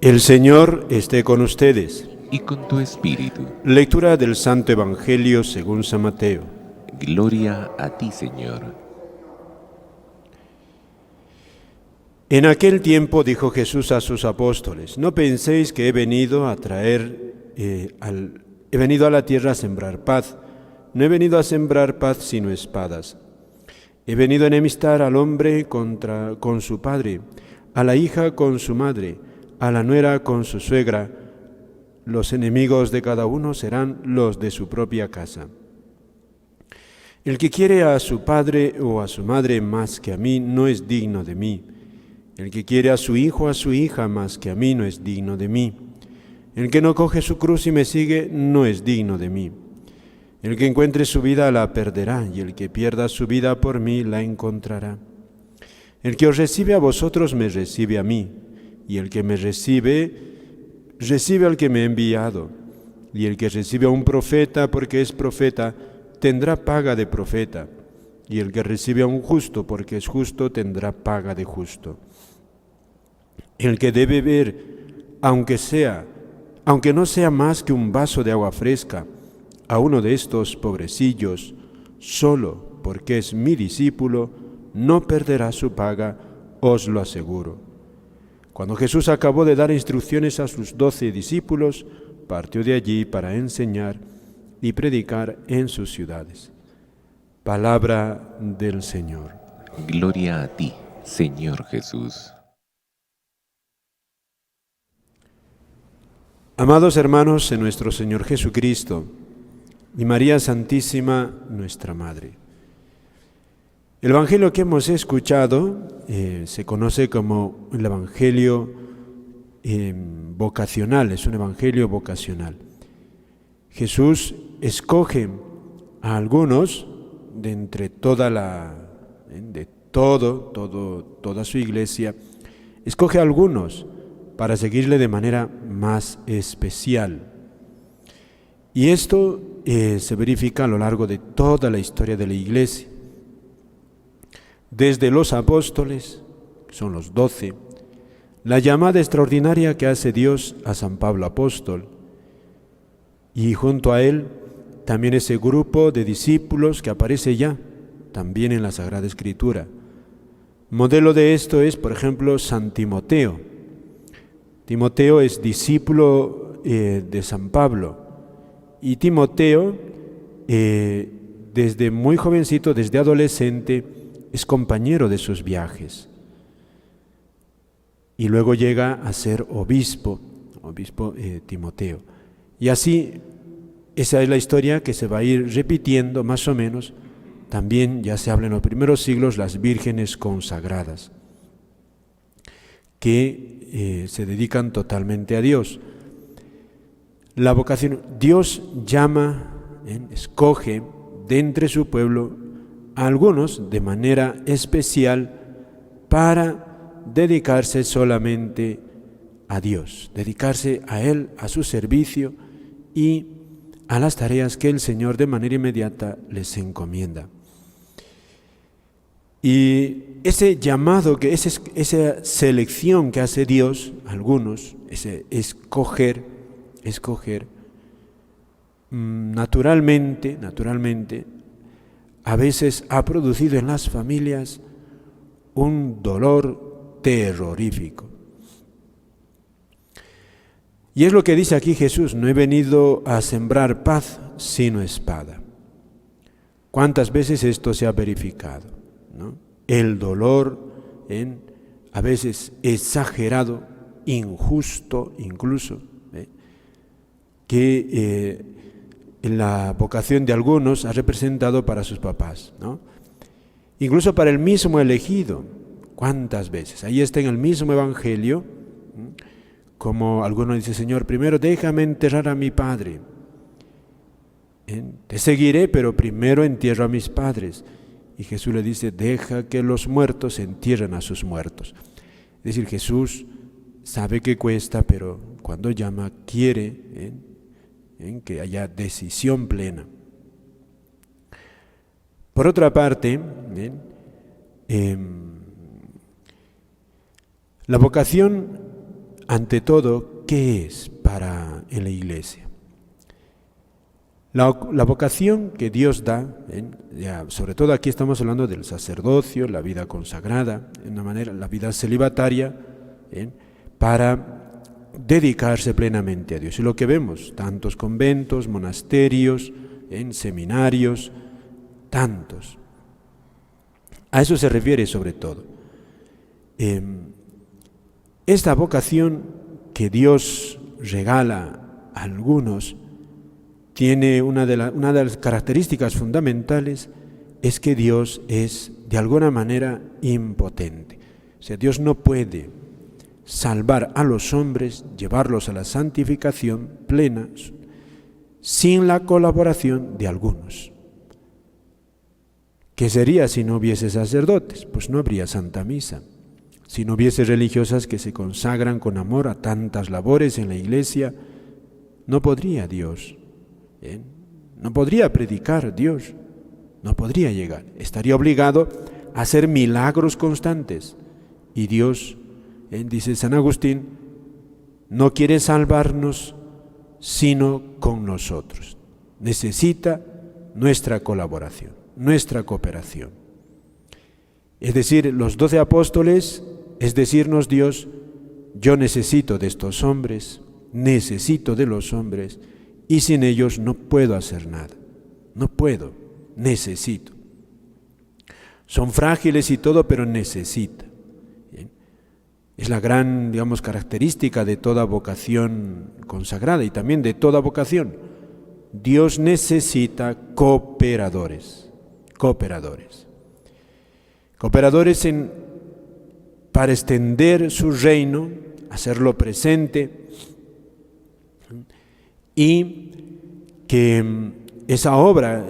El Señor esté con ustedes. Y con tu espíritu. Lectura del Santo Evangelio según San Mateo. Gloria a ti, Señor. En aquel tiempo dijo Jesús a sus apóstoles: No penséis que he venido a la tierra a sembrar paz. No he venido a sembrar paz sino espadas. He venido a enemistar al hombre con su padre, a la hija con su madre, a la nuera con su suegra. Los enemigos de cada uno serán los de su propia casa. El que quiere a su padre o a su madre más que a mí no es digno de mí. El que quiere a su hijo o a su hija más que a mí no es digno de mí. El que no coge su cruz y me sigue no es digno de mí. El que encuentre su vida la perderá, y el que pierda su vida por mí la encontrará. El que os recibe a vosotros me recibe a mí, y el que me recibe, recibe al que me ha enviado. Y el que recibe a un profeta porque es profeta, tendrá paga de profeta. Y el que recibe a un justo porque es justo, tendrá paga de justo. El que debe beber, aunque no sea más que un vaso de agua fresca, a uno de estos pobrecillos, solo porque es mi discípulo, no perderá su paga, os lo aseguro. Cuando Jesús acabó de dar instrucciones a sus 12 discípulos, partió de allí para enseñar y predicar en sus ciudades. Palabra del Señor. Gloria a ti, Señor Jesús. Amados hermanos en nuestro Señor Jesucristo y María Santísima, nuestra Madre. El Evangelio que hemos escuchado se conoce como el Evangelio vocacional, es un Evangelio vocacional. Jesús escoge a algunos de entre toda su iglesia, escoge a algunos para seguirle de manera más especial. Y esto se verifica a lo largo de toda la historia de la iglesia. Desde los apóstoles, que son los 12, la llamada extraordinaria que hace Dios a San Pablo apóstol, y junto a él también ese grupo de discípulos que aparece ya también en la Sagrada Escritura. Modelo de esto es, por ejemplo, San Timoteo. Timoteo es discípulo de San Pablo, y Timoteo desde muy jovencito, desde adolescente, es compañero de sus viajes. Y luego llega a ser obispo Timoteo. Y así, esa es la historia que se va a ir repitiendo más o menos. También ya se habla en los primeros siglos las vírgenes consagradas, que se dedican totalmente a Dios. La vocación, Dios llama, escoge de entre su pueblo a algunos de manera especial para dedicarse solamente a Dios, dedicarse a Él, a su servicio y a las tareas que el Señor de manera inmediata les encomienda. Y ese llamado, esa selección que hace Dios, algunos, ese escoger, naturalmente, a veces ha producido en las familias un dolor terrorífico. Y es lo que dice aquí Jesús: no he venido a sembrar paz sino espada. ¿Cuántas veces esto se ha verificado, ¿no? El dolor, a veces exagerado, injusto incluso, que la vocación de algunos ha representado para sus papás, ¿no? Incluso para el mismo elegido. ¿Cuántas veces? Ahí está en el mismo Evangelio, como alguno dice: Señor, primero déjame enterrar a mi padre. Te seguiré, pero primero entierro a mis padres. Y Jesús le dice: deja que los muertos entierren a sus muertos. Es decir, Jesús sabe que cuesta, pero cuando llama quiere que haya decisión plena. Por otra parte, la vocación ante todo, ¿qué es en la Iglesia? La vocación que Dios da, sobre todo aquí estamos hablando del sacerdocio, la vida consagrada, de una manera, la vida celibataria, para dedicarse plenamente a Dios. Y lo que vemos, tantos conventos, monasterios, seminarios, tantos. A eso se refiere sobre todo. Esta vocación que Dios regala a algunos tiene una de las características fundamentales, es que Dios es de alguna manera impotente. O sea, Dios no puede salvar a los hombres, llevarlos a la santificación plena, sin la colaboración de algunos. ¿Qué sería si no hubiese sacerdotes? Pues no habría Santa Misa. Si no hubiese religiosas que se consagran con amor a tantas labores en la Iglesia, no podría Dios, no podría predicar Dios, no podría llegar. Estaría obligado a hacer milagros constantes. Y Dios, dice San Agustín, no quiere salvarnos sino con nosotros. Necesita nuestra colaboración, nuestra cooperación. Es decir, los 12 apóstoles, es decirnos Dios, yo necesito de estos hombres, necesito de los hombres, y sin ellos no puedo hacer nada. No puedo, necesito. Son frágiles y todo, pero necesitan. Es la gran, característica de toda vocación consagrada y también de toda vocación. Dios necesita cooperadores para extender su reino, hacerlo presente, y que esa obra,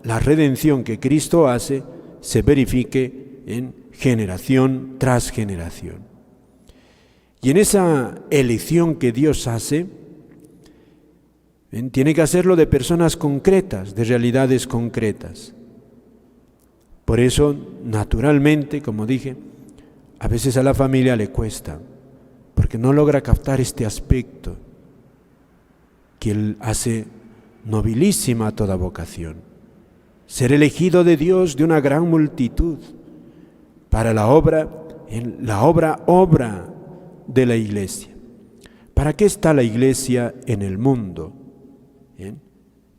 la redención que Cristo hace, se verifique en generación tras generación. Y en esa elección que Dios hace, tiene que hacerlo de personas concretas, de realidades concretas. Por eso, naturalmente, como dije, a veces a la familia le cuesta, porque no logra captar este aspecto que Él hace nobilísima toda vocación. Ser elegido de Dios de una gran multitud para la obra de la Iglesia. ¿Para qué está la Iglesia en el mundo?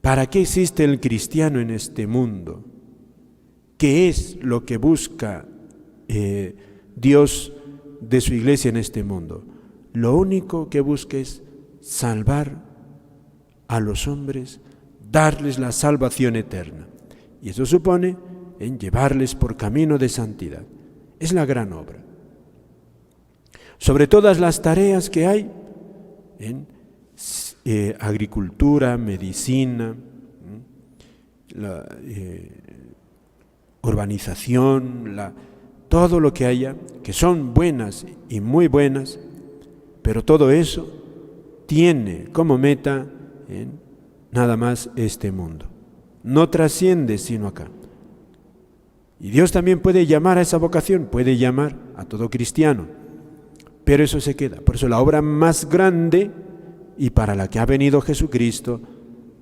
¿Para qué existe el cristiano en este mundo? ¿Qué es lo que busca Dios de su Iglesia en este mundo? Lo único que busca es salvar a los hombres, darles la salvación eterna. Y eso supone llevarles por camino de santidad. Es la gran obra. Sobre todas las tareas que hay en agricultura, medicina, urbanización, todo lo que haya, que son buenas y muy buenas, pero todo eso tiene como meta nada más este mundo. No trasciende sino acá. Y Dios también puede llamar a esa vocación, puede llamar a todo cristiano, pero eso se queda. Por eso la obra más grande y para la que ha venido Jesucristo,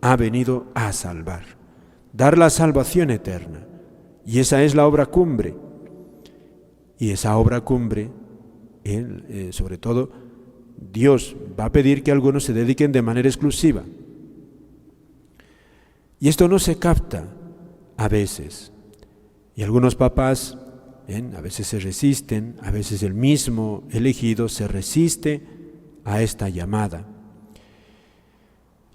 ha venido a salvar, dar la salvación eterna. Y esa es la obra cumbre. Y esa obra cumbre, sobre todo, Dios va a pedir que algunos se dediquen de manera exclusiva. Y esto no se capta a veces. Y algunos papás, a veces se resisten, a veces el mismo elegido se resiste a esta llamada.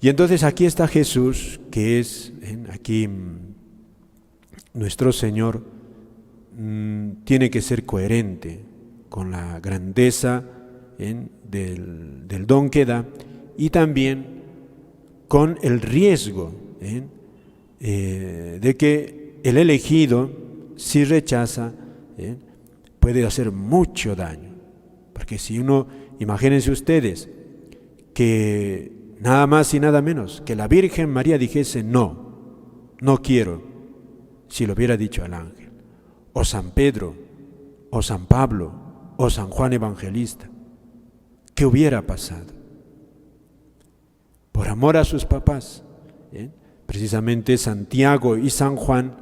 Y entonces aquí está Jesús, que es, aquí nuestro Señor tiene que ser coherente con la grandeza del don que da y también con el riesgo de que el elegido, si rechaza, puede hacer mucho daño. Porque si uno, imagínense ustedes, que nada más y nada menos que la Virgen María dijese no quiero, si lo hubiera dicho al ángel, o San Pedro, o San Pablo, o San Juan Evangelista, ¿qué hubiera pasado? Por amor a sus papás. Precisamente Santiago y San Juan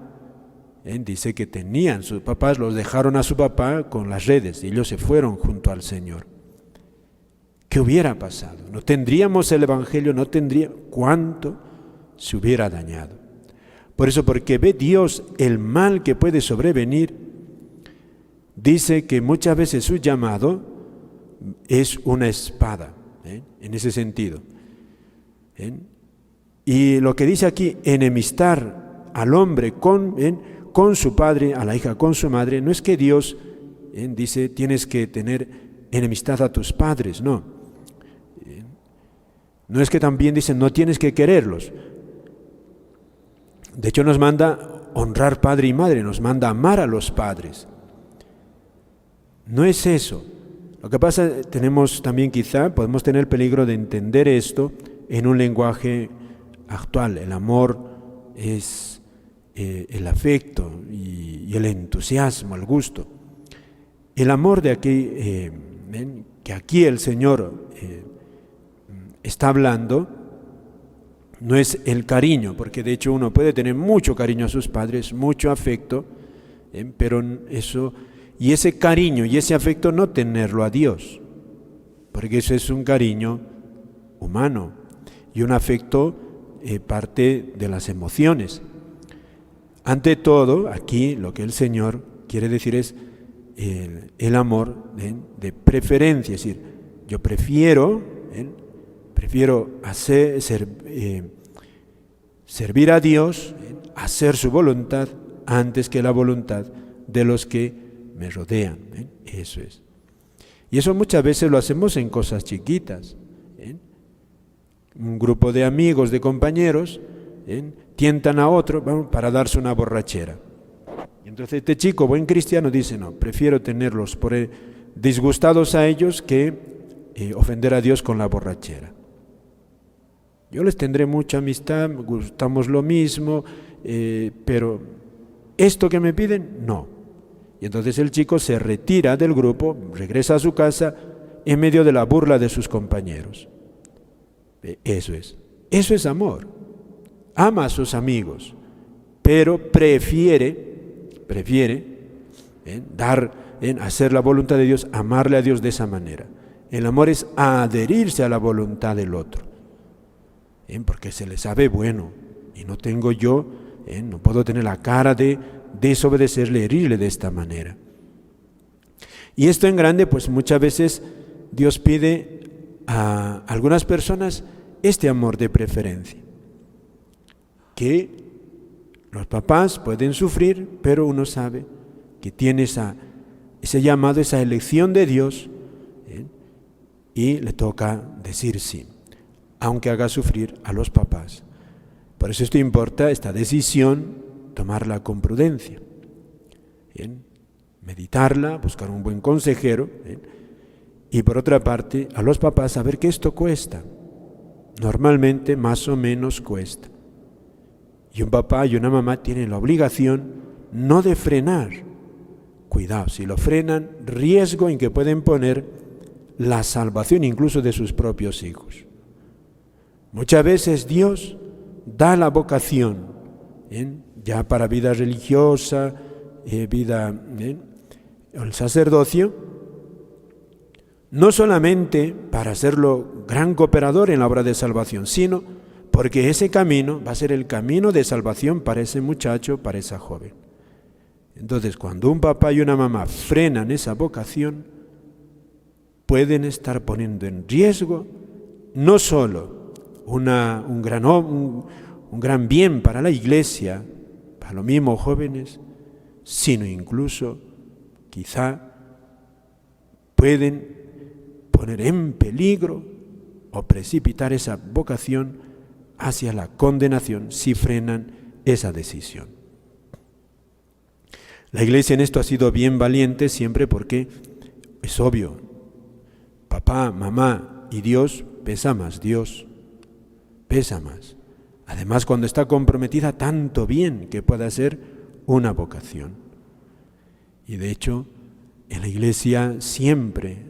dice que tenían sus papás, los dejaron a su papá con las redes y ellos se fueron junto al Señor. ¿Qué hubiera pasado? No tendríamos el Evangelio, no tendría cuánto se hubiera dañado. Por eso, porque ve Dios el mal que puede sobrevenir, dice que muchas veces su llamado es una espada, en ese sentido. Y lo que dice aquí, enemistar al hombre con su padre, a la hija con su madre, no es que Dios dice tienes que tener enemistad a tus padres, no. No es que también dice no tienes que quererlos. De hecho nos manda honrar padre y madre, nos manda amar a los padres. No es eso. Lo que pasa, podemos tener el peligro de entender esto en un lenguaje actual. El amor es el afecto y el entusiasmo, el gusto. El amor de aquí, que aquí el Señor está hablando, no es el cariño, porque de hecho uno puede tener mucho cariño a sus padres, mucho afecto, pero ese cariño y ese afecto no tenerlo a Dios, porque eso es un cariño humano y un afecto parte de las emociones. Ante todo, aquí lo que el Señor quiere decir es el amor de preferencia, es decir, yo prefiero servir a Dios, hacer su voluntad antes que la voluntad de los que me rodean. Eso es. Y eso muchas veces lo hacemos en cosas chiquitas. Un grupo de amigos, de compañeros, tientan a otro para darse una borrachera. Y entonces este chico, buen cristiano, dice, no, prefiero tenerlos disgustados a ellos que ofender a Dios con la borrachera. Yo les tendré mucha amistad, gustamos lo mismo, pero esto que me piden, no. Y entonces el chico se retira del grupo, regresa a su casa en medio de la burla de sus compañeros. Eso es amor. Ama a sus amigos, pero prefiere hacer la voluntad de Dios, amarle a Dios de esa manera. El amor es adherirse a la voluntad del otro, porque se le sabe bueno, y no tengo yo, no puedo tener la cara de desobedecerle, herirle de esta manera. Y esto en grande, pues muchas veces Dios pide a algunas personas este amor de preferencia, que los papás pueden sufrir, pero uno sabe que tiene ese llamado, esa elección de Dios, y le toca decir sí, aunque haga sufrir a los papás. Por eso esto importa, esta decisión, tomarla con prudencia, meditarla, buscar un buen consejero, y por otra parte, a los papás saber que esto cuesta, normalmente más o menos cuesta. Y un papá y una mamá tienen la obligación no de frenar. Cuidado, si lo frenan, riesgo en que pueden poner la salvación incluso de sus propios hijos. Muchas veces Dios da la vocación, ya para vida religiosa, el sacerdocio, no solamente para hacerlo gran cooperador en la obra de salvación, sino porque ese camino va a ser el camino de salvación para ese muchacho, para esa joven. Entonces, cuando un papá y una mamá frenan esa vocación, pueden estar poniendo en riesgo no solo un gran bien para la iglesia, para los mismos jóvenes, sino incluso, quizá, pueden poner en peligro o precipitar esa vocación hacia la condenación si frenan esa decisión. La iglesia en esto ha sido bien valiente siempre porque es obvio, papá, mamá y Dios pesa más, Dios pesa más. Además, cuando está comprometida, tanto bien que pueda ser una vocación. Y de hecho, en la iglesia siempre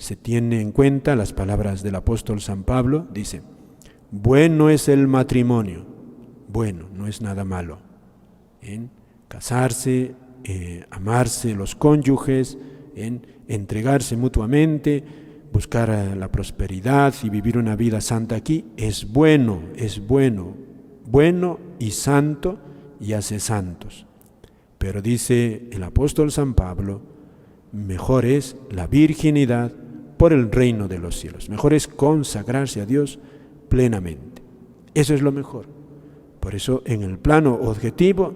se tiene en cuenta las palabras del apóstol San Pablo, dice, bueno es el matrimonio, bueno, no es nada malo, en casarse, amarse los cónyuges, en entregarse mutuamente, buscar la prosperidad y vivir una vida santa aquí, es bueno, bueno y santo y hace santos. Pero dice el apóstol San Pablo, mejor es la virginidad por el reino de los cielos, mejor es consagrarse a Dios plenamente. Eso es lo mejor. Por eso en el plano objetivo,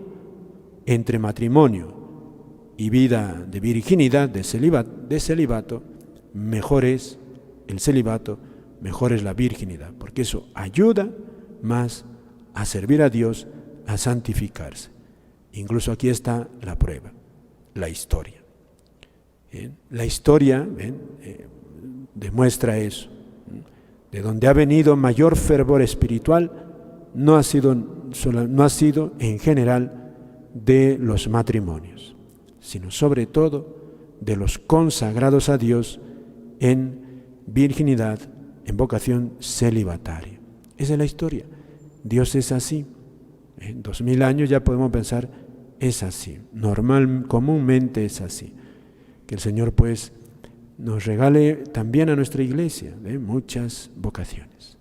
entre matrimonio y vida de virginidad, de celibato, mejor es el celibato, mejor es la virginidad, porque eso ayuda más a servir a Dios, a santificarse. Incluso aquí está la prueba, la historia. La historia demuestra eso. De donde ha venido mayor fervor espiritual no ha sido en general de los matrimonios, sino sobre todo de los consagrados a Dios en virginidad, en vocación celibataria. Esa es la historia. Dios es así. En 2000 años ya podemos pensar, es así. Comúnmente es así. Que el Señor pues nos regale también a nuestra iglesia muchas vocaciones.